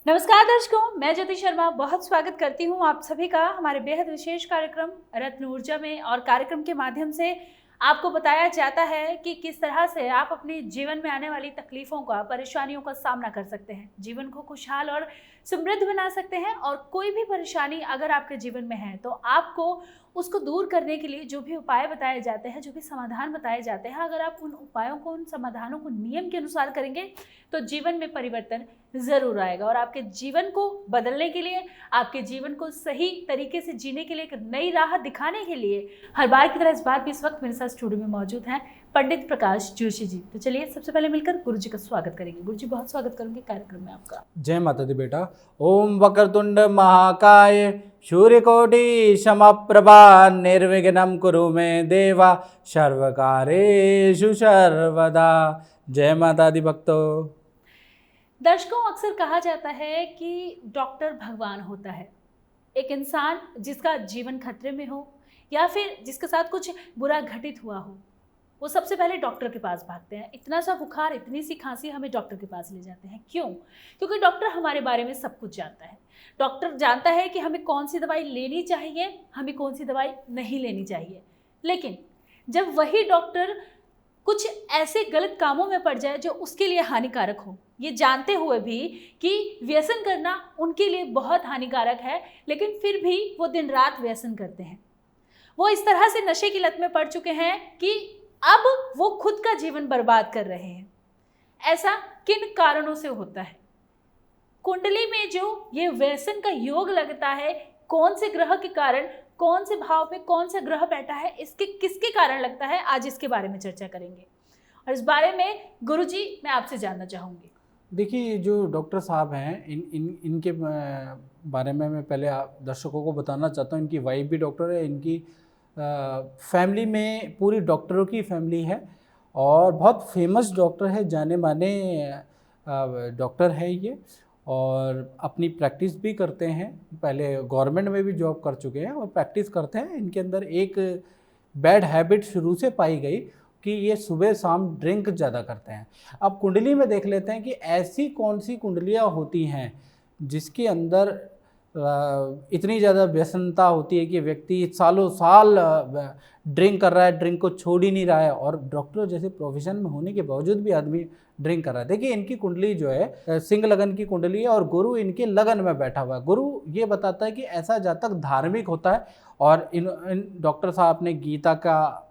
नमस्कार दर्शकों, मैं ज्योति शर्मा बहुत स्वागत करती हूँ आप सभी का हमारे बेहद विशेष कार्यक्रम रत्न ऊर्जा में। और कार्यक्रम के माध्यम से आपको बताया जाता है कि किस तरह से आप अपने जीवन में आने वाली तकलीफों का, परेशानियों का सामना कर सकते हैं, जीवन को खुशहाल और समृद्ध बना सकते हैं। और कोई भी परेशानी अगर आपके जीवन में है तो आपको उसको दूर करने के लिए जो भी उपाय बताए जाते हैं, जो भी समाधान बताए जाते हैं, अगर आप उन उपायों को, उन समाधानों को नियम के अनुसार करेंगे तो जीवन में परिवर्तन ज़रूर आएगा। और आपके जीवन को बदलने के लिए, आपके जीवन को सही तरीके से जीने के लिए, एक नई राह दिखाने के लिए हर बार की तरह इस बार भी इस वक्त मेरे साथ स्टूडियो में मौजूद हैं पंडित प्रकाश जोशी जी। तो चलिए सबसे पहले मिलकर गुरु जी का स्वागत करेंगे। गुरु जी, बहुत स्वागत करूंगी कार्यक्रम में आपका। जय माता दी बेटा। ओम वक्रतुंड महाकाय सूर्यकोटि समप्रभा निर्विघ्नं कुरु मे देवा सर्वकारेषु सर्वदा। जय माता दी भक्तों। दर्शकों, अक्सर कहा जाता है कि डॉक्टर भगवान होता है। एक इंसान जिसका जीवन खतरे में हो या फिर जिसके साथ कुछ बुरा घटित हुआ हो, वो सबसे पहले डॉक्टर के पास भागते हैं। इतना सा बुखार, इतनी सी खांसी, हमें डॉक्टर के पास ले जाते हैं। क्यों? क्योंकि डॉक्टर हमारे बारे में सब कुछ जानता है। डॉक्टर जानता है कि हमें कौन सी दवाई लेनी चाहिए, हमें कौन सी दवाई नहीं लेनी चाहिए। लेकिन जब वही डॉक्टर कुछ ऐसे गलत कामों में पड़ जाए जो उसके लिए हानिकारक हो, ये जानते हुए भी कि व्यसन करना उनके लिए बहुत हानिकारक है, लेकिन फिर भी वो दिन रात व्यसन करते हैं। वो इस तरह से नशे की लत में पड़ चुके हैं कि अब वो खुद का जीवन बर्बाद कर रहे हैं। ऐसा किन कारणों से होता है? कुंडली में जो ये व्यसन का योग लगता है, कौन से ग्रह के कारण, कौन से भाव पे कौन सा ग्रह बैठा है, इसके किसके कारण लगता है, आज इसके बारे में चर्चा करेंगे। और इस बारे में गुरुजी मैं आपसे जानना चाहूँगी। देखिए, जो डॉक्टर साहब हैं, इनके बारे में मैं पहले दर्शकों को बताना चाहता हूँ। इनकी वाइफ भी डॉक्टर है, इनकी फैमिली में पूरी डॉक्टरों की फैमिली है और बहुत फेमस डॉक्टर है, जाने माने डॉक्टर है ये। और अपनी प्रैक्टिस भी करते हैं, पहले गवर्नमेंट में भी जॉब कर चुके हैं और प्रैक्टिस करते हैं। इनके अंदर एक बैड हैबिट शुरू से पाई गई कि ये सुबह शाम ड्रिंक ज़्यादा करते हैं। अब कुंडली में देख लेते हैं कि ऐसी कौन सी कुंडलियाँ होती हैं जिसके अंदर इतनी ज़्यादा व्यसनता होती है कि व्यक्ति सालों साल ड्रिंक कर रहा है, ड्रिंक को छोड़ ही नहीं रहा है, और डॉक्टर जैसे प्रोफेशन में होने के बावजूद भी आदमी ड्रिंक कर रहा है। देखिए, इनकी कुंडली जो है सिंह लगन की कुंडली है और गुरु इनके लगन में बैठा हुआ है। गुरु ये बताता है कि ऐसा जातक धार्मिक होता है और इन डॉक्टर साहब ने गीता का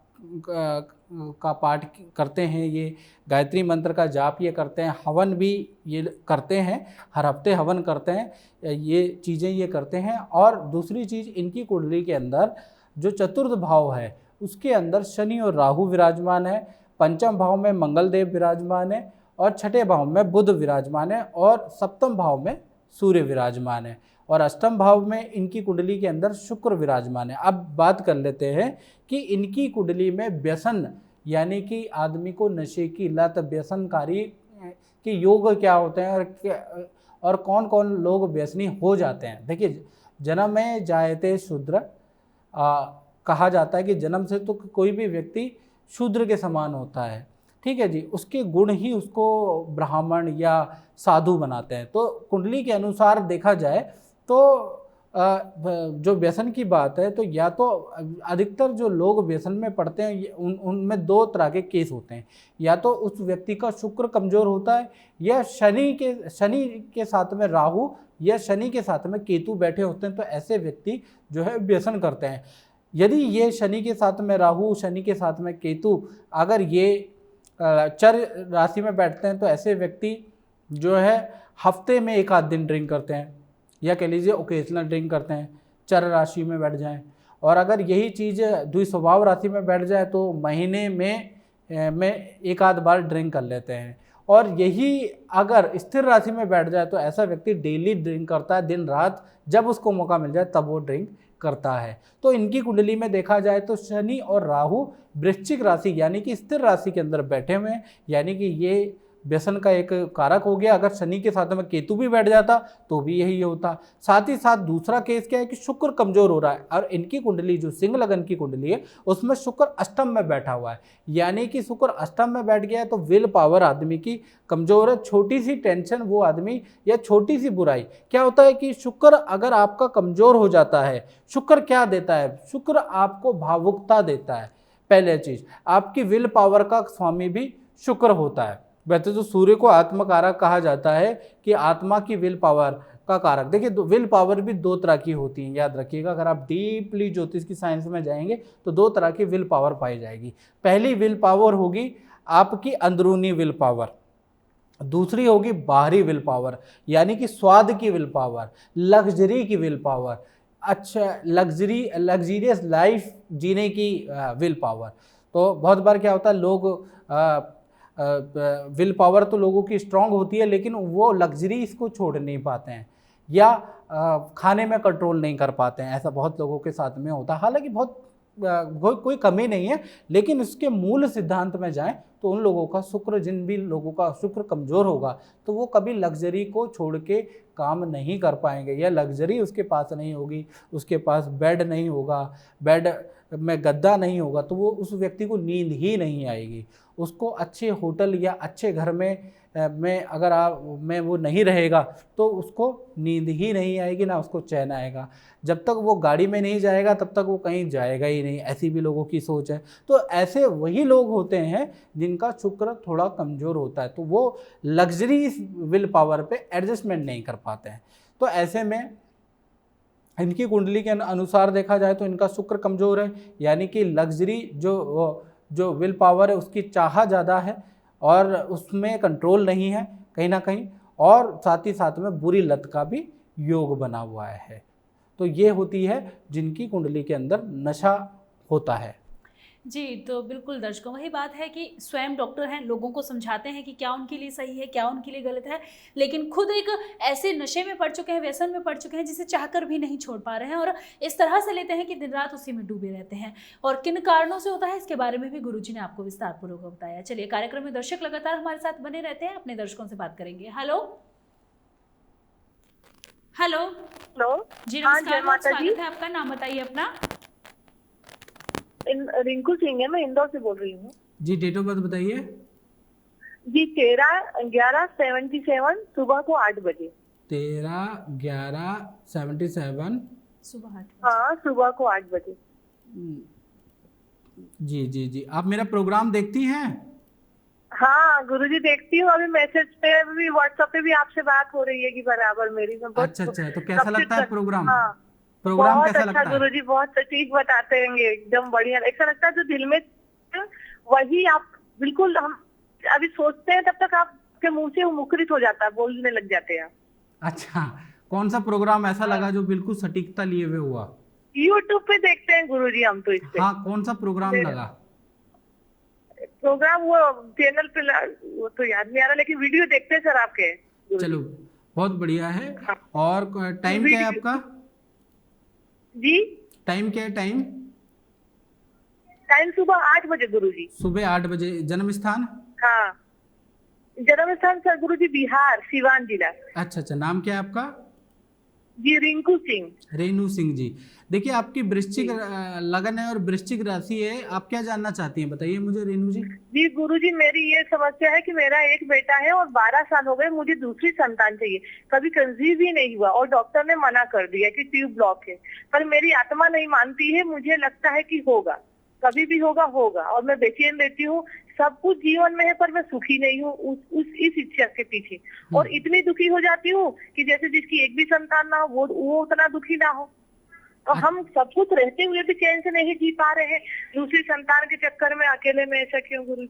पाठ करते हैं, ये गायत्री मंत्र का जाप ये करते हैं, हवन भी ये करते हैं, हर हफ्ते हवन करते हैं, ये चीज़ें ये करते हैं। और दूसरी चीज़, इनकी कुंडली के अंदर जो चतुर्थ भाव है उसके अंदर शनि और राहु विराजमान है, पंचम भाव में मंगल देव विराजमान है और छठे भाव में बुध विराजमान है और सप्तम भाव में सूर्य विराजमान है और अष्टम भाव में इनकी कुंडली के अंदर शुक्र विराजमान है। अब बात कर लेते हैं कि इनकी कुंडली में व्यसन, यानी कि आदमी को नशे की लत, व्यसनकारी के योग क्या होते हैं और कौन कौन लोग व्यसनी हो जाते हैं। देखिए, जन्म में जायते शूद्र कहा जाता है कि जन्म से तो कोई भी व्यक्ति शूद्र के समान होता है, ठीक है जी। उसके गुण ही उसको ब्राह्मण या साधु बनाते हैं। तो कुंडली के अनुसार देखा जाए तो जो व्यसन की बात है, तो या तो अधिकतर जो लोग व्यसन में पड़ते हैं उनमें दो तरह के केस होते हैं। या तो उस व्यक्ति का शुक्र कमज़ोर होता है, या शनि के साथ में राहु या शनि के साथ में केतु बैठे होते हैं, तो ऐसे व्यक्ति जो है व्यसन करते हैं। यदि ये शनि के साथ में राहु, शनि के साथ में केतु अगर ये चर राशि में बैठते हैं, तो ऐसे व्यक्ति जो है हफ्ते में एक आध दिन ड्रिंक करते हैं, या कह लीजिए ओकेजनल ड्रिंक करते हैं, चर राशि में बैठ जाएं। और अगर यही चीज़ द्विस्वभाव राशि में बैठ जाए तो महीने में एक आध बार ड्रिंक कर लेते हैं। और यही अगर स्थिर राशि में बैठ जाए तो ऐसा व्यक्ति डेली ड्रिंक करता है, दिन रात जब उसको मौका मिल जाए तब वो ड्रिंक करता है। तो इनकी कुंडली में देखा जाए तो शनि और राहु वृश्चिक राशि यानी कि स्थिर राशि के अंदर बैठे हुए हैं, यानी कि ये व्यसन का एक कारक हो गया। अगर शनि के साथ में केतु भी बैठ जाता तो भी यही होता। साथ ही साथ दूसरा केस क्या है कि शुक्र कमजोर हो रहा है, और इनकी कुंडली जो सिंह लगन की कुंडली है उसमें शुक्र अष्टम में बैठा हुआ है, यानी कि शुक्र अष्टम में बैठ गया है तो विल पावर आदमी की कमजोर है। छोटी सी टेंशन वो आदमी या छोटी सी बुराई, क्या होता है कि शुक्र अगर आपका कमजोर हो जाता है, शुक्र क्या देता है, शुक्र आपको भावुकता देता है। पहले चीज, आपकी विल पावर का स्वामी भी शुक्र होता है। वैसे तो सूर्य को आत्मा कारक कहा जाता है कि आत्मा की विल पावर का कारक। देखिए विल पावर भी दो तरह की होती है, याद रखिएगा। अगर आप डीपली ज्योतिष की साइंस में जाएंगे तो दो तरह की विल पावर पाई जाएगी। पहली विल पावर होगी आपकी अंदरूनी विल पावर, दूसरी होगी बाहरी विल पावर, यानी कि स्वाद की विल पावर, लग्जरी की विल पावर, अच्छा लग्जरियस लाइफ जीने की विल पावर। तो बहुत बार क्या होता है, लोग विल पावर तो लोगों की स्ट्रांग होती है लेकिन वो लग्जरी इसको छोड़ नहीं पाते हैं, या खाने में कंट्रोल नहीं कर पाते हैं। ऐसा बहुत लोगों के साथ में होता है। हालांकि बहुत कोई कमी नहीं है, लेकिन उसके मूल सिद्धांत में जाएं तो उन लोगों का शुक्र, जिन भी लोगों का शुक्र कमज़ोर होगा तो वो कभी लग्जरी को छोड़ के काम नहीं कर पाएंगे, या लग्जरी उसके पास नहीं होगी, उसके पास बेड नहीं होगा, बेड में गद्दा नहीं होगा, तो वो उस व्यक्ति को नींद ही नहीं आएगी। उसको अच्छे होटल या अच्छे घर में अगर में वो नहीं रहेगा तो उसको नींद ही नहीं आएगी, ना उसको चैन आएगा। जब तक वो गाड़ी में नहीं जाएगा तब तक वो कहीं जाएगा ही नहीं, ऐसी भी लोगों की सोच है। तो ऐसे वही लोग होते हैं जिनका शुक्र थोड़ा कमज़ोर होता है, तो वो लग्जरी विल पावर पे एडजस्टमेंट नहीं कर पाते हैं। तो ऐसे में इनकी कुंडली के अनुसार देखा जाए तो इनका शुक्र कमज़ोर है, यानी कि लग्जरी जो विल पावर है उसकी चाह ज़्यादा है और उसमें कंट्रोल नहीं है कहीं ना कहीं, और साथ ही साथ में बुरी लत का भी योग बना हुआ है। तो ये होती है जिनकी कुंडली के अंदर नशा होता है। जी, तो बिल्कुल दर्शकों, वही बात है कि स्वयं डॉक्टर हैं, लोगों को समझाते हैं कि क्या उनके लिए सही है, क्या उनके लिए गलत है, लेकिन खुद एक ऐसे नशे में पड़ चुके हैं, व्यसन में पड़ चुके हैं जिसे चाहकर भी नहीं छोड़ पा रहे हैं, और इस तरह से लेते हैं कि दिन रात उसी में डूबे रहते हैं। और किन कारणों से होता है इसके बारे में भी गुरुजी ने आपको विस्तारपूर्वक बताया। चलिए, कार्यक्रम में दर्शक लगातार हमारे साथ बने रहते हैं, अपने दर्शकों से बात करेंगे। हेलो हेलो हेलो जी, हाँ, नमस्कार, जय माता जी। स्वागत है आपका। नाम बताइए अपना। रिंकू सिंह है, मैं इंदौर से बोल रही हूँ जी, डेट ऑफ बर्थ बताइए। जी। 13/11/77 सुबह को 8 बजे। 13/11/77 सुबह 8 हाँ, सुबह को 8 बजे। जी जी जी, आप मेरा प्रोग्राम देखती हैं? हाँ गुरुजी, देखती हूँ। अभी मैसेज पे भी, व्हाट्सएप पे भी आपसे बात हो रही है कि बराबर मेरी। मैं बहुत अच्छा, तो कैसा लगता है प्रोग्राम? हाँ, प्रोग्राम बहुत कैसा अच्छा लगता है? गुरुजी, बहुत ठीक बताते हैं, एकदम बढ़िया। ऐसा लगता है जो दिल में वही आप बिल्कुल, हम अभी सोचते हैं तब तक आपके मुंह से वो मुखरित हो जाता है, बोलने लग जाते हैं। अच्छा, कौन सा प्रोग्राम ऐसा लगा जो बिल्कुल सटीकता लिए हुए हुआ? यूट्यूब पे देखते हैं गुरुजी हम तो इस पे। हाँ, कौन सा प्रोग्राम लगा? प्रोग्राम वो चैनल पे वो तो याद नहीं आ रहा, लेकिन वीडियो देखते हैं सर आपके। चलो, बहुत बढ़िया है। हाँ। और टाइम क्या है आपका? जी, टाइम क्या है? टाइम सुबह 8 बजे गुरुजी। सुबह 8 बजे। जन्म स्थान? हाँ, जन्म स्थान सर गुरुजी बिहार, सिवान जिला। अच्छा, नाम क्या है आपका? जी, रिंकू सिंह। रेनू सिंह जी। देखिए, आपकी वृश्चिक लगन है और वृश्चिक राशि है। आप क्या जानना चाहती हैं, बताइए मुझे रेनू जी। जी गुरुजी, मेरी ये समस्या है कि मेरा एक बेटा है और 12 साल हो गए, मुझे दूसरी संतान चाहिए। कभी कंसीव ही नहीं हुआ और डॉक्टर ने मना कर दिया कि ट्यूब ब्लॉक है, पर मेरी आत्मा नहीं मानती है। मुझे लगता है कि होगा, कभी भी होगा, और मैं बेचैन रहती हूँ। सब कुछ जीवन में है पर मैं सुखी नहीं हूँ इस इच्छा के पीछे, और इतनी दुखी हो जाती हूँ कि जैसे जिसकी एक भी संतान ना हो वो उतना दुखी ना हो। और हम सब कुछ रहते हुए भी चैन से नहीं जी पा रहे हैं, दूसरी संतान के चक्कर में अकेले में। ऐसा क्यों गुरु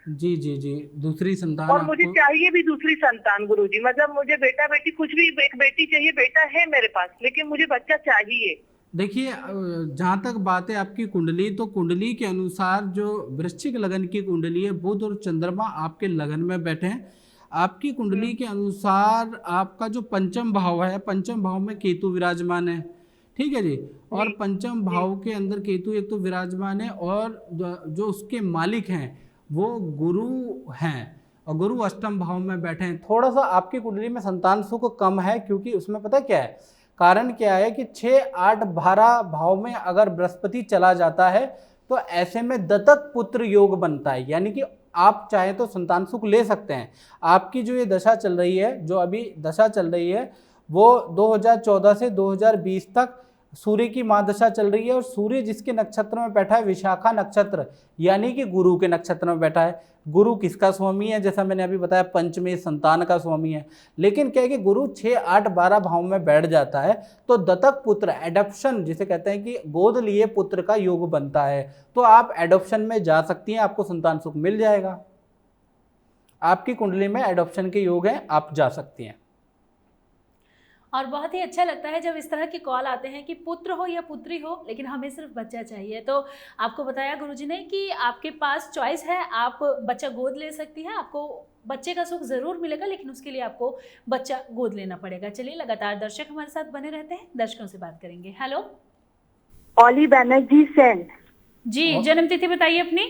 जी? जी, दूसरी संतान। और मुझे चाहिए भी दूसरी संतान गुरुजी, मतलब मुझे बेटा बेटी कुछ भी, एक बेटी चाहिए, बेटा है मेरे पास लेकिन मुझे बच्चा चाहिए। देखिए, जहाँ तक बात है आपकी कुंडली, तो कुंडली के अनुसार जो वृश्चिक लगन की कुंडली है, बुध और चंद्रमा आपके लगन में बैठे हैं। आपकी कुंडली के अनुसार आपका जो पंचम भाव है, पंचम भाव में केतु विराजमान है, ठीक है जी। और पंचम भाव के अंदर केतु एक तो विराजमान है, और जो उसके मालिक हैं वो गुरु हैं, और गुरु अष्टम भाव में बैठे हैं, थोड़ा सा आपकी कुंडली में संतान सुख कम है, क्योंकि उसमें पता क्या है, कारण क्या है कि 6, 8, 12 भाव में अगर बृहस्पति चला जाता है तो ऐसे में दत्तक पुत्र योग बनता है, यानी कि आप चाहे तो संतान सुख ले सकते हैं। आपकी जो ये दशा चल रही है, जो अभी दशा चल रही है, वो 2014 से 2020 तक सूर्य की महादशा चल रही है, और सूर्य जिसके नक्षत्र में बैठा है, विशाखा नक्षत्र, यानी कि गुरु के नक्षत्र में बैठा है। गुरु किसका स्वामी है, जैसा मैंने अभी बताया, पंचमी संतान का स्वामी है। लेकिन क्या है कि गुरु 6, 8, 12 भाव में बैठ जाता है तो दत्तक पुत्र, एडॉप्शन जिसे कहते हैं कि गोद लिए पुत्र का योग बनता है। तो आप एडॉप्शन में जा सकती हैं, आपको संतान सुख मिल जाएगा। आपकी कुंडली में एडॉप्शन के योग हैं, आप जा सकती हैं। और बहुत ही अच्छा लगता है जब इस तरह के कॉल आते हैं कि पुत्र हो या पुत्री हो, लेकिन हमें सिर्फ बच्चा चाहिए। तो आपको बताया गुरुजी ने कि आपके पास चॉइस है, आप बच्चा गोद ले सकती हैं, आपको बच्चे का सुख ज़रूर मिलेगा, लेकिन उसके लिए आपको बच्चा गोद लेना पड़ेगा। चलिए, लगातार दर्शक हमारे साथ बने रहते हैं, दर्शकों से बात करेंगे। हेलो, ऑली बैनर्जी सेन। जी, जन्म तिथि बताइए अपनी।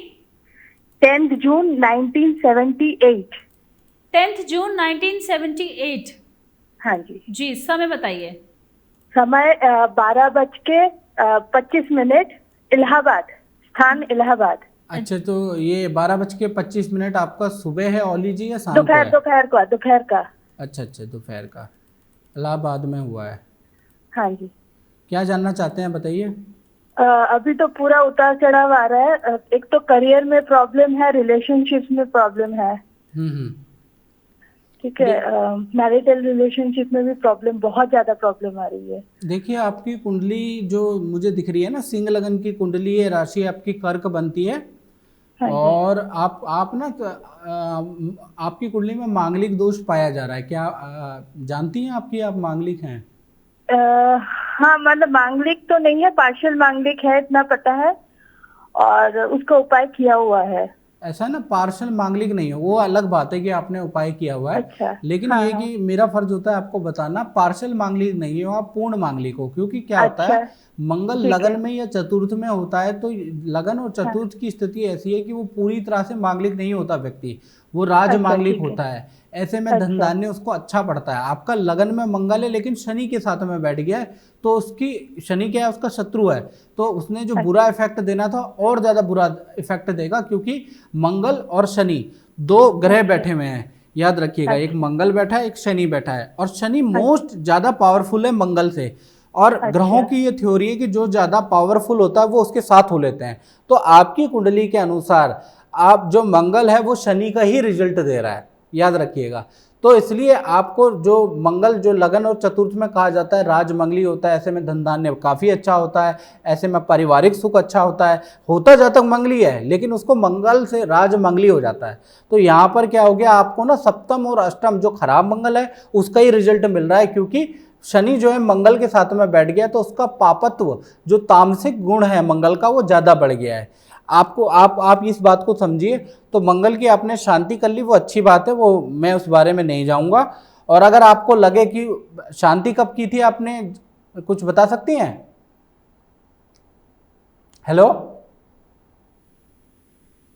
10 जून 1978। 10 जून 1978। हाँ जी। जी, समय बताइए। समय 12:25 इलाहाबाद, स्थान इलाहाबाद। अच्छा, तो ये 12:25 आपका सुबह है ओली जी या शाम को है? दोपहर का। अच्छा, दोपहर का इलाहाबाद में हुआ है। हाँ जी। क्या जानना चाहते हैं, बताइए। अभी तो पूरा उतार चढ़ाव आ रहा है। एक तो करियर में प्रॉब्लम है, रिलेशनशिप में प्रॉब्लम है। ठीक है, मैरिटल रिलेशनशिप में भी प्रॉब्लम, बहुत ज्यादा प्रॉब्लम आ रही है। देखिए, आपकी कुंडली जो मुझे दिख रही है ना, सिंह लगन की कुंडली है, राशि आपकी कर्क बनती है। हाँ और आप ना आपकी कुंडली में मांगलिक दोष पाया जा रहा है। क्या जानती हैं आपकी, आप मांगलिक हैं? हाँ, मतलब मांगलिक तो नहीं है, पार्शियल मांगलिक है, इतना पता है, और उसका उपाय किया हुआ है। ऐसा ना, पार्शियल मांगलिक नहीं है, वो अलग बात है कि आपने उपाय किया हुआ है। अच्छा, लेकिन ये कि मेरा फर्ज होता है आपको बताना, पार्शियल मांगलिक नहीं हो आप, पूर्ण मांगलिक हो। क्योंकि क्या होता है, मंगल लगन में या चतुर्थ में होता है, तो लगन और चतुर्थ की स्थिति ऐसी है कि वो पूरी तरह से मांगलिक नहीं होता व्यक्ति, वो राज मांगलिक होता है। ऐसे में धन धान्य उसको अच्छा पड़ता है। आपका लगन में मंगल है, लेकिन शनि के साथ में बैठ गया है, तो उसकी, शनि क्या है, उसका शत्रु है, तो उसने जो बुरा इफेक्ट देना था और ज्यादा बुरा इफेक्ट देगा, क्योंकि मंगल और शनि 2 ग्रह बैठे हुए हैं, याद रखिएगा। एक मंगल बैठा है, एक शनि बैठा है, और शनि मोस्ट ज्यादा पावरफुल है मंगल से। और ग्रहों की ये थ्योरी है कि जो ज्यादा पावरफुल होता है वो उसके साथ हो लेते हैं। तो आपकी कुंडली के अनुसार आप जो मंगल है वो शनि का ही रिजल्ट दे रहा है, याद रखिएगा। तो इसलिए आपको जो मंगल, जो लगन और चतुर्थ में कहा जाता है, राजमंगली होता है, ऐसे में धन धान्य काफ़ी अच्छा होता है, ऐसे में पारिवारिक सुख अच्छा होता है। होता जातक मंगली है, लेकिन उसको मंगल से राजमंगली हो जाता है। तो यहाँ पर क्या हो गया, आपको ना सप्तम और अष्टम जो खराब मंगल है उसका ही रिजल्ट मिल रहा है, क्योंकि शनि जो है मंगल के साथ में बैठ गया, तो उसका पापत्व, जो तामसिक गुण है मंगल का, वो ज़्यादा बढ़ गया है। आपको आप इस बात को समझिए। तो मंगल की आपने शांति कर ली, वो अच्छी बात है, वो मैं उस बारे में नहीं जाऊंगा। और अगर आपको लगे कि शांति कब की थी, आपने कुछ बता सकती हैं? हेलो,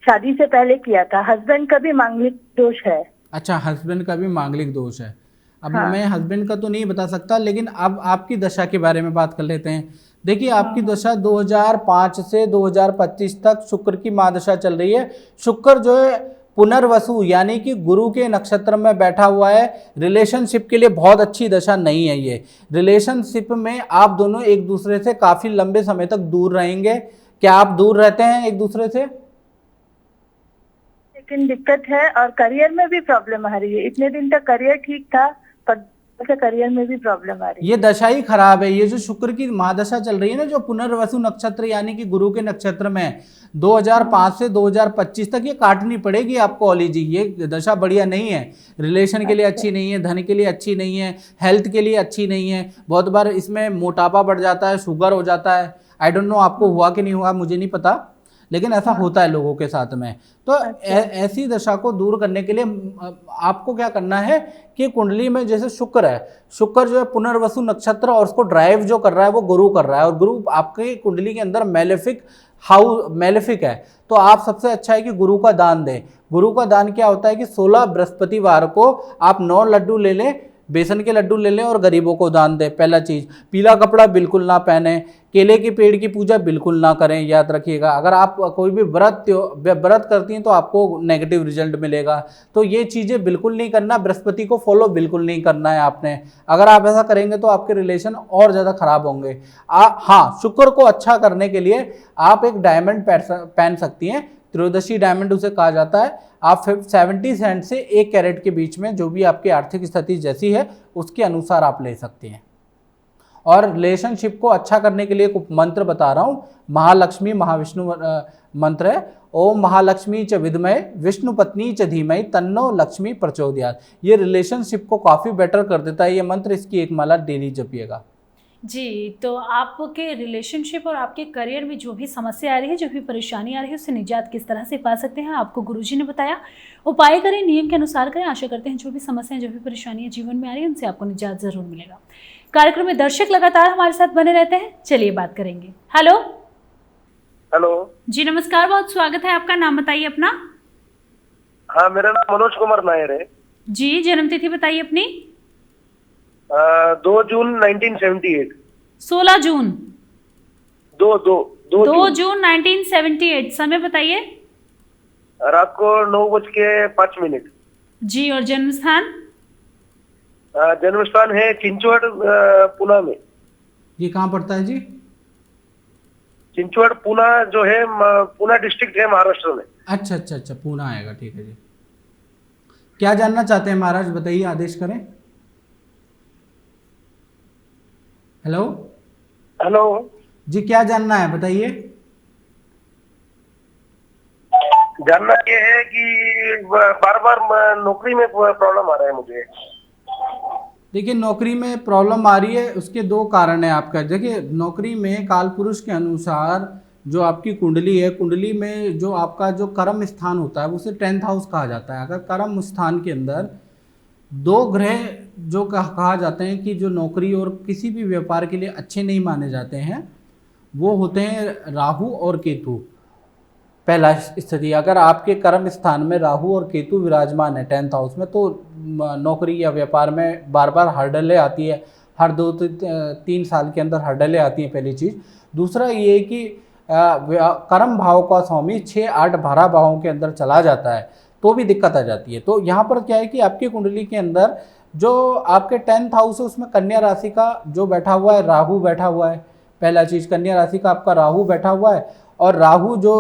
शादी से पहले किया था। हस्बैंड का भी मांगलिक दोष है। अच्छा, हस्बैंड का भी मांगलिक दोष है। अब हाँ। मैं हस्बैंड का तो नहीं बता सकता, लेकिन अब आपकी दशा के बारे में बात कर लेते हैं। देखिए, आपकी दशा 2005 से 2025 तक शुक्र की महादशा चल रही है। शुक्र जो है पुनर्वसु, यानी कि गुरु के नक्षत्र में बैठा हुआ है। रिलेशनशिप के लिए बहुत अच्छी दशा नहीं है ये। रिलेशनशिप में आप दोनों एक दूसरे से काफ़ी लंबे समय तक दूर रहेंगे। क्या आप दूर रहते हैं एक दूसरे से? लेकिन दिक्कत है, और करियर में भी प्रॉब्लम आ रही है। इतने दिन तक करियर ठीक था, पर करियर में भी प्रॉब्लम आ रही है। ये दशा ही खराब है। ये जो शुक्र की महादशा चल रही है ना, जो पुनर्वसु नक्षत्र यानी कि गुरु के नक्षत्र में 2005 से 2025 तक, ये काटनी पड़ेगी आपको ओली जी। ये दशा बढ़िया नहीं है, रिलेशन के लिए अच्छी नहीं है, धन के लिए अच्छी नहीं है, हेल्थ के लिए अच्छी नहीं है। बहुत बार इसमें मोटापा बढ़ जाता है, शुगर हो जाता है। आई डोंट नो आपको हुआ कि नहीं हुआ, मुझे नहीं पता, लेकिन ऐसा होता है लोगों के साथ में। तो ऐसी दशा को दूर करने के लिए आपको क्या करना है कि कुंडली में जैसे शुक्र है, शुक्र जो है पुनर्वसु नक्षत्र, और उसको ड्राइव जो कर रहा है वो गुरु कर रहा है, और गुरु आपके कुंडली के अंदर मेलेफिक हाउ मेलेफिक है, तो आप सबसे अच्छा है कि गुरु का दान दें। गुरु का दान क्या होता है कि 16 बृहस्पतिवार को आप 9 लड्डू ले लें, बेसन के लड्डू ले लें और गरीबों को दान दें। पहला चीज़, पीला कपड़ा बिल्कुल ना पहने, केले के पेड़ की पूजा बिल्कुल ना करें, याद रखिएगा। अगर आप कोई भी व्रत करती हैं तो आपको नेगेटिव रिजल्ट मिलेगा, तो ये चीज़ें बिल्कुल नहीं करना, बृहस्पति को फॉलो बिल्कुल नहीं करना है आपने। अगर आप ऐसा करेंगे तो आपके रिलेशन और ज़्यादा खराब होंगे। हाँ, शुक्र को अच्छा करने के लिए आप एक डायमंड पहन सकती हैं, त्रयोदशी डायमंड उसे कहा जाता है। आप 70 सेंट से 1 कैरेट के बीच में, जो भी आपकी आर्थिक स्थिति जैसी है उसके अनुसार आप ले सकती हैं। और रिलेशनशिप को अच्छा करने के लिए एक मंत्र बता रहा हूँ, महालक्ष्मी महाविष्णु मंत्र है। ओम महालक्ष्मी च विद्महे विष्णु पत्नी च धीमहि तन्नो लक्ष्मी प्रचोदयात्। ये रिलेशनशिप को काफ़ी बेटर कर देता है ये मंत्र, इसकी एक माला डेली जपिएगा। जी, तो आपके रिलेशनशिप और आपके करियर में जो भी समस्या आ रही है, जो भी परेशानी आ रही है, उससे निजात किस तरह से पा सकते हैं, आपको गुरुजी ने बताया। उपाय करें, नियम के अनुसार करें। आशा करते हैं जो भी समस्याएं, जो भी परेशानियां जीवन में आ रही है, उनसे आपको निजात ज़रूर मिलेगा। कार्यक्रम में दर्शक लगातार हमारे साथ बने रहते हैं, चलिए बात करेंगे। हेलो हेलो जी, नमस्कार, बहुत स्वागत है आपका। नाम बताइए अपना। हाँ, मेरा नाम मनोज कुमार नायर है। जी, जन्म तिथि बताइए अपनी। 2 जून 1978। 16 जून। 2 जून 1978। समय बताइए। रात को 9:05। जी, और जन्म स्थान? जन्म स्थान है चिंचवड़, पुणे में। ये कहाँ पड़ता है जी? चिंचवड़ पुणे जो है, पुणे डिस्ट्रिक्ट है महाराष्ट्र में। अच्छा अच्छा अच्छा, पुणे आएगा, ठीक है जी। क्या जानना चाहते हैं महाराज, बताइए, आदेश करें। हेलो हेलो जी, क्या जानना है बताइए। जानना ये है कि बार बार नौकरी में प्रॉब्लम आ रहा है मुझे। देखिए, नौकरी में प्रॉब्लम आ रही है, उसके 2 कारण है आपका। देखिए, नौकरी में काल पुरुष के अनुसार जो आपकी कुंडली है, कुंडली में जो आपका जो कर्म स्थान होता है उसे 10th हाउस कहा जाता है। अगर कर्म स्थान के अंदर 2 ग्रह जो कहा जाते हैं कि जो नौकरी और किसी भी व्यापार के लिए अच्छे नहीं माने जाते हैं, वो होते हैं राहु और केतु। पहला स्थिति, अगर आपके कर्म स्थान में राहु और केतु विराजमान है 10th हाउस में, तो नौकरी या व्यापार में बार बार हर्डलें आती है, हर 2-3 साल के अंदर हर्डलें आती हैं, पहली चीज़। दूसरा ये कि कर्म भाव का स्वामी 6-8 12 भावों के अंदर चला जाता है तो भी दिक्कत आ जाती है। तो यहाँ पर क्या है कि आपकी कुंडली के अंदर जो आपके 10th हाउस है उसमें कन्या राशि का जो बैठा हुआ है, राहु बैठा हुआ है। पहला चीज़, कन्या राशि का आपका राहु बैठा हुआ है, और राहु जो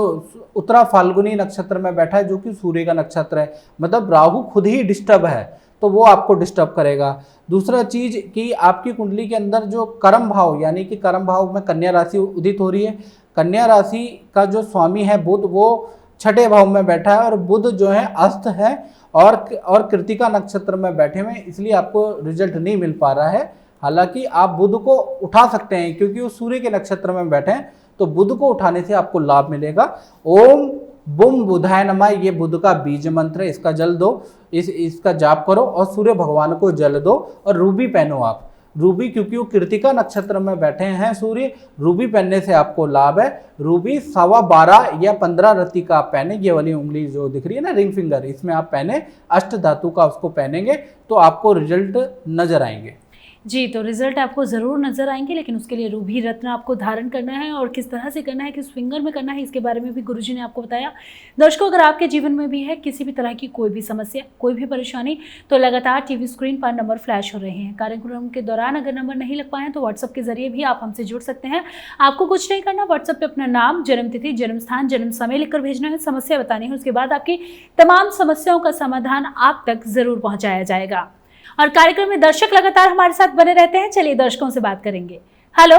उत्तरा फाल्गुनी नक्षत्र में बैठा है, जो कि सूर्य का नक्षत्र है, मतलब राहु खुद ही डिस्टर्ब है, तो वो आपको डिस्टर्ब करेगा। दूसरा चीज़ कि आपकी कुंडली के अंदर जो कर्म भाव, यानी कि कर्म भाव में कन्या राशि उदित हो रही है, कन्या राशि का जो स्वामी है बुध, वो 6ठे भाव में बैठा है, और बुध जो है अस्त है और कृतिका नक्षत्र में बैठे हुए, इसलिए आपको रिजल्ट नहीं मिल पा रहा है। हालांकि आप बुध को उठा सकते हैं क्योंकि वो सूर्य के नक्षत्र में बैठे हैं, तो बुध को उठाने से आपको लाभ मिलेगा। ओम बुम बुधाय नमः, ये बुध का बीज मंत्र है, इसका जल दो, इसका जाप करो और सूर्य भगवान को जल दो, और रूबी पहनो आप। रूबी, क्योंकि वो कृतिका नक्षत्र में बैठे हैं सूर्य, रूबी पहनने से आपको लाभ है। रूबी 12.25 या 15 रत्ती का आप पहने, ये वाली उंगली जो दिख रही है ना, रिंग फिंगर, इसमें आप पहने, अष्ट धातु का उसको पहनेंगे तो आपको रिजल्ट नजर आएंगे। जी, तो रिजल्ट आपको ज़रूर नज़र आएंगे, लेकिन उसके लिए रूबी रत्न आपको धारण करना है, और किस तरह से करना है, किस फिंगर में करना है, इसके बारे में भी गुरुजी ने आपको बताया। दर्शकों, अगर आपके जीवन में भी है किसी भी तरह की कोई भी समस्या, कोई भी परेशानी, तो लगातार टीवी स्क्रीन पर नंबर फ्लैश हो रहे हैं। कार्यक्रम के दौरान अगर नंबर नहीं लग पाए तो व्हाट्सअप के जरिए भी आप हमसे जुड़ सकते हैं। आपको कुछ नहीं करना, व्हाट्सअप पर अपना नाम, जन्म तिथि, जन्म स्थान, जन्म समय लिखकर भेजना है, समस्या बतानी है, उसके बाद आपकी तमाम समस्याओं का समाधान आप तक ज़रूर पहुँचाया जाएगा। और कार्यक्रम में दर्शक लगातार हमारे साथ बने रहते हैं, चलिए दर्शकों से बात करेंगे। हेलो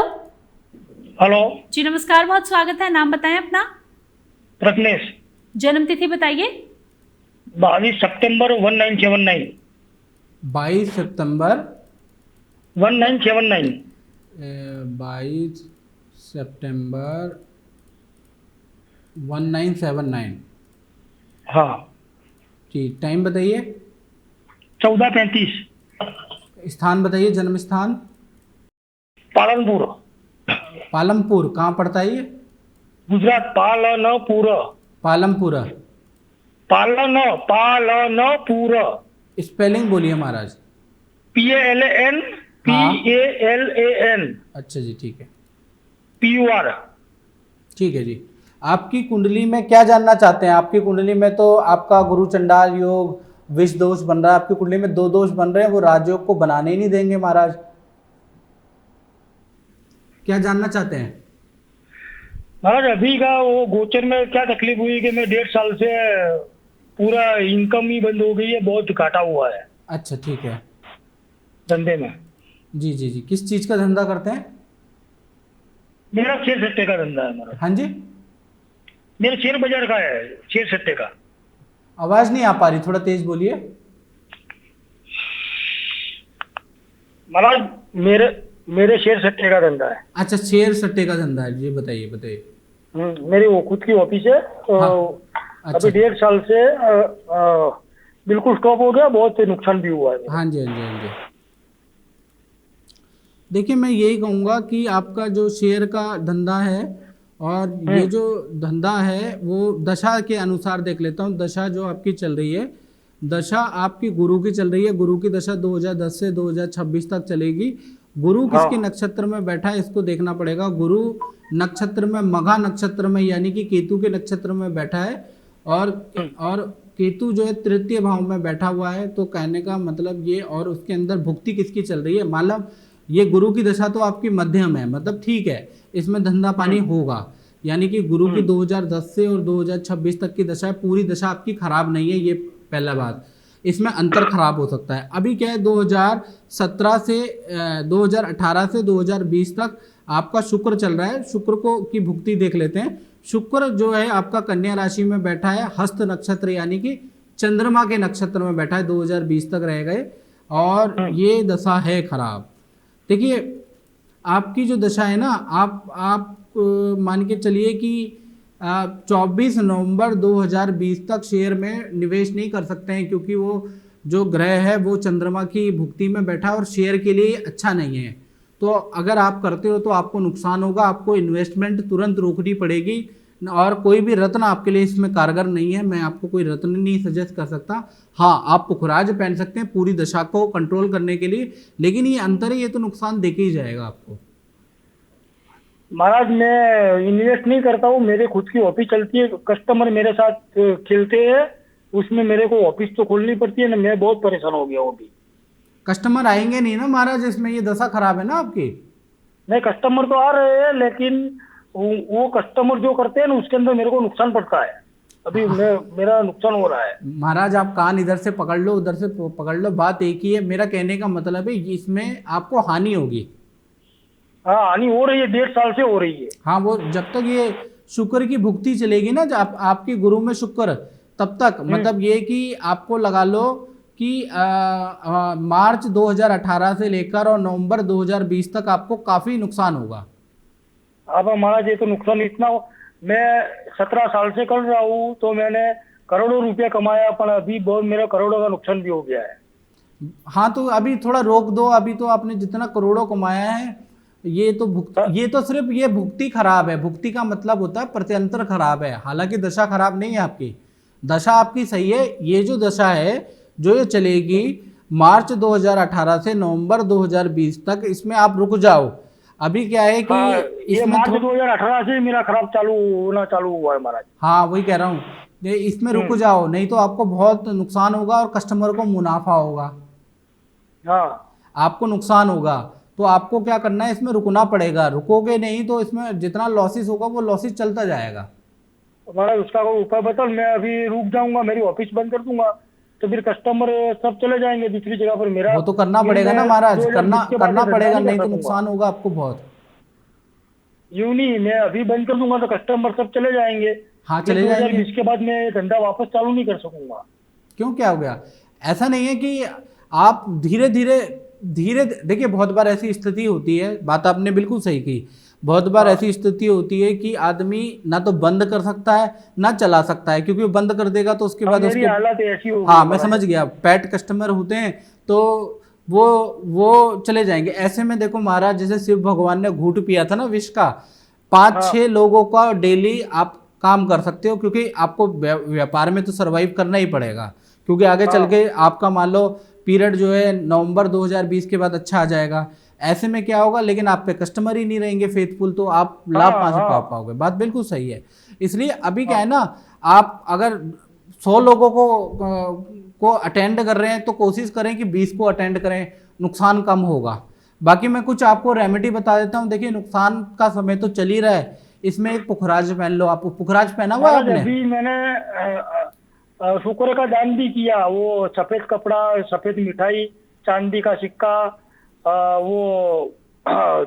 हेलो जी, नमस्कार, बहुत स्वागत है। नाम बताएं अपना। प्रज्ञेश। जन्म तिथि बताइए। 22 सितंबर 1979। 22 सितंबर 1979। 22 सितंबर 1979। हाँ। ठीक, टाइम बताइए। 14:35। स्थान बताइए, जन्म स्थान। पालनपुर। पालमपुर कहाँ पड़ता है ये? गुजरात पालनपुर। पालमपुरा। पालनपुर। स्पेलिंग बोलिए महाराज। PALN हाँ। PALAN अच्छा जी, ठीक है, PUR। ठीक है जी। आपकी कुंडली में क्या जानना चाहते हैं? आपकी कुंडली में तो आपका गुरु चंडाल योग विष दोष बन रहा है, आपकी कुंडली में 2 दोष बन रहे हैं, वो राजयोग को बनाने ही नहीं देंगे महाराज। क्या जानना चाहते हैं? महाराज अभी का वो गोचर में क्या तकलीफ हुई कि मैं 1.5 साल से पूरा इनकम ही बंद हो गई है, बहुत घाटा हुआ है अच्छा, ठीक है धंधे में। जी जी जी। किस चीज़ का धंधा करते हैं? मेरा शेयर सट्टे का धंधा है महाराज। हाँ जी, मेरा शेयर बाजार का है, शेयर सट्टे का। आवाज़ नहीं आ पा रही, थोड़ा तेज बोलिए। महाराज मेरे शेयर सट्टे का धंधा है। अच्छा, शेयर सट्टे का धंधा है जी, बताइए बताइए। मेरी वो खुद की ऑफिस है, तो हाँ, अच्छा। अभी 1.5 साल से बिल्कुल स्टॉप हो गया, बहुत नुकसान भी हुआ है मेरा। हाँ जी, हाँ जी, हाँ जी। देखिए, मैं यही कहूँगा कि आपका जो शेयर का धंधा है और ये जो धंधा है वो दशा के अनुसार देख लेता हूँ। दशा जो आपकी चल रही है, दशा आपकी गुरु की चल रही है। गुरु की दशा 2010 से 2026 तक चलेगी। गुरु किसके नक्षत्र में बैठा है इसको देखना पड़ेगा। गुरु नक्षत्र में मघा नक्षत्र में यानी कि केतु के नक्षत्र में बैठा है और केतु जो है तृतीय भाव में बैठा हुआ है। तो कहने का मतलब ये, और उसके अंदर भुक्ति किसकी चल रही है, मतलब ये गुरु की दशा तो आपकी मध्यम है, मतलब ठीक है, इसमें धंधा पानी होगा। यानी कि गुरु की 2010 से और 2026 तक की दशा है, पूरी दशा आपकी खराब नहीं है, ये पहला बात। इसमें अंतर खराब हो सकता है। अभी क्या है, 2017 से 2018 से 2020 तक आपका शुक्र चल रहा है। शुक्र को की भुक्ति देख लेते हैं। शुक्र जो है आपका कन्या राशि में बैठा है, हस्त नक्षत्र यानी कि चंद्रमा के नक्षत्र में बैठा है, 2020 तक रह गए, और ये दशा है खराब। देखिए, आपकी जो दशा है ना, आप मान के चलिए कि 24 नवंबर 2020 तक शेयर में निवेश नहीं कर सकते हैं, क्योंकि वो जो ग्रह है वो चंद्रमा की भुक्ति में बैठा है और शेयर के लिए अच्छा नहीं है। तो अगर आप करते हो तो आपको नुकसान होगा, आपको इन्वेस्टमेंट तुरंत रोकनी पड़ेगी, और कोई भी रत्न आपके लिए इसमें कारगर नहीं है। मैं आपको कोई रत्न नहीं सजेस्ट कर सकता। हाँ, आप पुखराज पहन सकते हैं पूरी दशा को कंट्रोल करने के लिए, लेकिन ये अंतर है, ये तो नुकसान देके ही जाएगा आपको। महाराज मैं इन्वेस्ट नहीं करता हूँ, मेरे खुद की ऑफिस चलती है, कस्टमर मेरे साथ खेलते हैं, उसमें मेरे को ऑफिस तो खोलनी पड़ती है ना। मैं बहुत परेशान हो गया हूँ अभी। कस्टमर आएंगे नहीं ना महाराज, इसमें ये दशा खराब है ना आपकी। नहीं, कस्टमर तो आ रहे हैं, लेकिन वो कस्टमर जो करते हैं ना उसके अंदर मेरे को नुकसान पड़ता है। अभी मेरा नुकसान हो रहा है। महाराज आप कान इधर से पकड़ लो, उधर से पकड़ लो, बात एक ही है। मेरा कहने का मतलब है इसमें आपको हानि होगी। हाँ, हानि हो रही है, 1.5 साल से हो रही है। हाँ, वो जब तक ये शुक्र की भुक्ति चलेगी ना, जब आपकी गुरु में शुक्र, तब तक मतलब ये कि आपको लगा लो कि मार्च 2018 से लेकर और नवंबर 2020 तक आपको काफ़ी नुकसान होगा। अब महाराज ये तो नुकसान इतना, मैं 17 साल से कर रहा हूँ, तो मैंने करोड़ों रुपया कमाया, पर अभी बहुत मेरा करोड़ों का नुकसान भी हो गया है। हाँ, तो अभी थोड़ा रोक दो। अभी तो आपने जितना करोड़ों कमाया है, ये तो सिर्फ ये भुक्ति खराब है। भुक्ति का मतलब होता है प्रत्यंतर खराब है, हालांकि दशा खराब नहीं है आपकी, दशा आपकी सही है। ये जो दशा है जो ये चलेगी मार्च 2018 से नवंबर 2020 तक, इसमें आप रुक जाओ। अभी क्या है कि ये मार्च 2018 से मेरा खराब चालू हुआ है महाराज। हाँ, वही कह रहा हूँ, इसमें रुक जाओ, नहीं तो आपको बहुत नुकसान होगा और कस्टमर को मुनाफा होगा। हाँ, आपको नुकसान होगा, तो आपको क्या करना है, इसमें रुकना पड़ेगा। रुकोगे नहीं तो इसमें जितना लॉसेस होगा वो लॉसेस चलता जाएगा। महाराज उसका कोई उपाय बताओ। मैं अभी रुक जाऊंगा, मेरी ऑफिस बंद कर दूंगा, तो फिर कस्टमर सब चले जाएंगे दूसरी जगह पर। मेरा वो तो करना पड़ेगा ना महाराज, करना पड़ेगा, नहीं तो नुकसान होगा आपको बहुत। यूं नहीं, मैं अभी बंद कर दूंगा तो कस्टमर सब चले जाएंगे। हाँ, चले जाएंगे। इसके बाद मैं धंधा वापस चालू नहीं कर सकूंगा। क्यों, क्या हो गया? ऐसा नहीं है कि आप धीरे धीरे देखिए, बहुत बार ऐसी स्थिति होती है, बात आपने बिल्कुल सही की। बहुत बार ऐसी स्थिति होती है कि आदमी ना तो बंद कर सकता है ना चला सकता है, क्योंकि वो बंद कर देगा तो उसके बाद उसकी हालत ऐसी होगी। हाँ, मैं समझ गया। पेट कस्टमर होते हैं तो वो चले जाएंगे। ऐसे में देखो महाराज, जैसे शिव भगवान ने घूंट पिया था ना विष का, 5-6 लोगों का डेली आप काम कर सकते हो, क्योंकि आपको व्यापार में तो सरवाइव करना ही पड़ेगा, क्योंकि आगे चल के आपका मान लो पीरियड जो है नवंबर 2020 के बाद अच्छा आ जाएगा। ऐसे में क्या होगा, लेकिन आप पे कस्टमर ही नहीं रहेंगे फेथफुल, तो आप लाभ कहाँ से पा पाओगे। बात बिल्कुल सही है। इसलिए अभी क्या है ना, आप अगर 100 लोगों को अटेंड कर रहे हैं तो कोशिश करें कि 20 को अटेंड करें, नुकसान कम होगा। बाकी मैं कुछ आपको रेमेडी बता देता हूँ। देखिए, नुकसान का समय तो चल ही रहा है, इसमें एक पुखराज पहन लो। आप पुखराज पहना हुआ है आपने? अभी मैंने शुक्र का दान भी किया, वो सफेद कपड़ा, सफेद मिठाई, चांदी का सिक्का, वो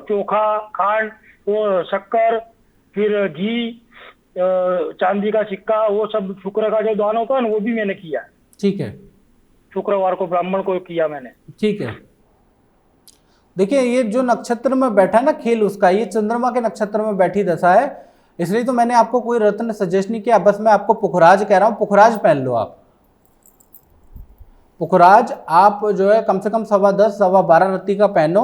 चोखा, खांड, वो शक्कर, फिर घी, चांदी का सिक्का, वो सब शुक्र का जो दान होता है ना, वो भी मैंने किया। ठीक है, शुक्रवार को ब्राह्मण को किया मैंने। ठीक है। देखिए, ये जो नक्षत्र में बैठा है ना खेल उसका, ये चंद्रमा के नक्षत्र में बैठी दशा है, इसलिए तो मैंने आपको कोई रत्न सजेस्ट नहीं किया, बस मैं आपको पुखराज कह रहा हूं, पुखराज पहन लो आप। पुखराज आप जो है कम से कम 10.25 12.25 रत्ती का पहनो।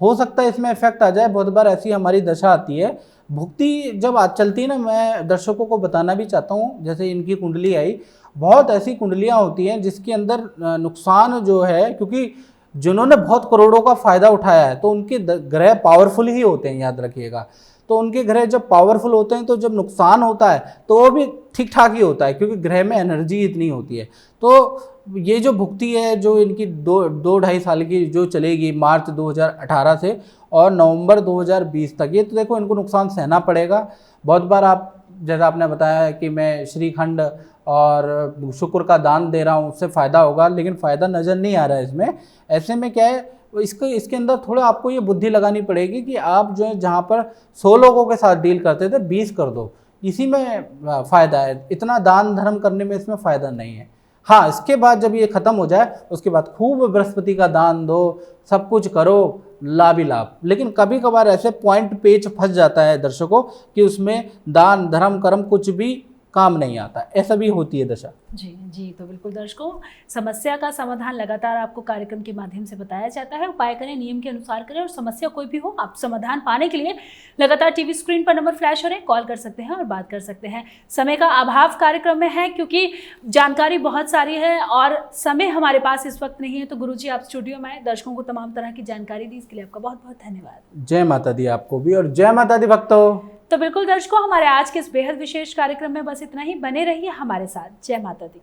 हो सकता है इसमें इफेक्ट आ जाए, बहुत बार ऐसी हमारी दशा आती है। भुक्ति जब आज चलती है ना, मैं दर्शकों को बताना भी चाहता हूँ, जैसे इनकी कुंडली आई, बहुत ऐसी कुंडलियाँ होती हैं जिसके अंदर नुकसान जो है, क्योंकि जिन्होंने बहुत करोड़ों का फायदा उठाया है तो उनके ग्रह पावरफुल ही होते हैं, याद रखिएगा। तो उनके ग्रह जब पावरफुल होते हैं तो जब नुकसान होता है तो वो भी ठीक ठाक ही होता है, क्योंकि ग्रह में एनर्जी इतनी होती है। तो ये जो भुक्ति है जो इनकी 2-2.5 साल की जो चलेगी, मार्च 2018 से और नवंबर 2020 तक, ये तो देखो इनको नुकसान सहना पड़ेगा। बहुत बार आप, जैसा आपने बताया कि मैं श्रीखंड और शुक्र का दान दे रहा हूँ, उससे फ़ायदा होगा, लेकिन फ़ायदा नज़र नहीं आ रहा है इसमें। ऐसे में क्या है, इसके अंदर थोड़ा आपको ये बुद्धि लगानी पड़ेगी कि आप जो है जहाँ पर 100 लोगों के साथ डील करते थे 20 कर दो, इसी में फ़ायदा है। इतना दान धर्म करने में इसमें फ़ायदा नहीं है। हाँ, इसके बाद जब ये ख़त्म हो जाए उसके बाद खूब बृहस्पति का दान दो, सब कुछ करो, लाभ ही लाभ। लेकिन कभी कभार ऐसे पॉइंट पेच फंस जाता है दर्शकों कि उसमें दान धर्म कर्म कुछ भी काम नहीं आता, ऐसा भी होती है दशा। जी, तो बिल्कुल दर्शकों, समस्या का समाधान लगातार आपको कार्यक्रम के माध्यम से बताया जाता है। उपाय करें, नियम के अनुसार करें, और समस्या कोई भी हो, आप समाधान पाने के लिए लगातार टीवी स्क्रीन पर नंबर फ्लैश हो रहे हैं, कॉल कर सकते हैं और बात कर सकते हैं। समय का अभाव कार्यक्रम में है, क्योंकि जानकारी बहुत सारी है और समय हमारे पास इस वक्त नहीं है, तो गुरुजी आप स्टूडियो में आए, दर्शकों को तमाम तरह की जानकारी दी, इसके लिए आपका बहुत बहुत धन्यवाद। जय माता दी आपको भी, और जय माता दी भक्तों। तो बिल्कुल दर्शकों, हमारे आज के इस बेहद विशेष कार्यक्रम में बस इतना ही। बने रहिए हमारे साथ। जय माता दी।